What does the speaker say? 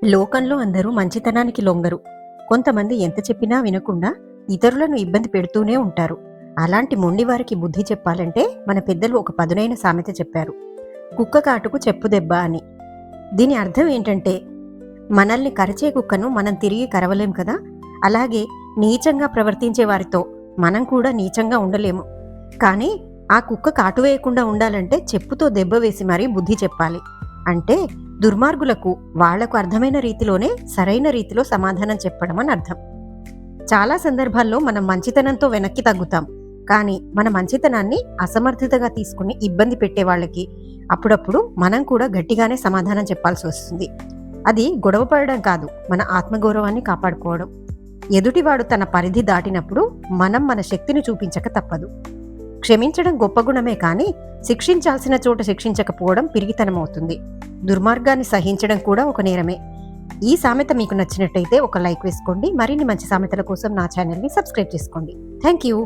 లోకంలో అందరూ మంచితనానికి లొంగరు. కొంతమంది ఎంత చెప్పినా వినకుండా ఇతరులను ఇబ్బంది పెడుతూనే ఉంటారు. అలాంటి మొండివారికి బుద్ధి చెప్పాలంటే మన పెద్దలు ఒక పదునైన సామెత చెప్పారు. కుక్క కాటుకు చెప్పు దెబ్బ అని. దీని అర్థం ఏంటంటే, మనల్ని కరిచే కుక్కను మనం తిరిగి కరవలేం కదా, అలాగే నీచంగా ప్రవర్తించే వారితో మనం కూడా నీచంగా ఉండలేము. కానీ ఆ కుక్క కాటు వేయకుండా ఉండాలంటే చెప్పుతో దెబ్బ వేసి మరీ బుద్ధి చెప్పాలి. అంటే దుర్మార్గులకు వాళ్లకు అర్థమైన రీతిలోనే సరైన రీతిలో సమాధానం చెప్పడం అని అర్థం. చాలా సందర్భాల్లో మనం మంచితనంతో వెనక్కి తగ్గుతాం, కానీ మన మంచితనాన్ని అసమర్థతగా తీసుకుని ఇబ్బంది పెట్టే వాళ్ళకి అప్పుడప్పుడు మనం కూడా గట్టిగానే సమాధానం చెప్పాల్సి వస్తుంది. అది గొడవ పడడం కాదు, మన ఆత్మగౌరవాన్ని కాపాడుకోవడం. ఎదుటివాడు తన పరిధి దాటినప్పుడు మనం మన శక్తిని చూపించక తప్పదు. క్షమించడం గొప్ప గుణమే, కానీ శిక్షించాల్సిన చోట శిక్షించకపోవడం పిరిగితనమవుతుంది. దుర్మార్గాన్ని సహించడం కూడా ఒక నేరమే. ఈ సామెత మీకు నచ్చినట్టయితే ఒక లైక్ వేసుకోండి. మరిన్ని మంచి సామెతల కోసం నా ఛానల్ని సబ్స్క్రైబ్ చేసుకోండి. Thank you.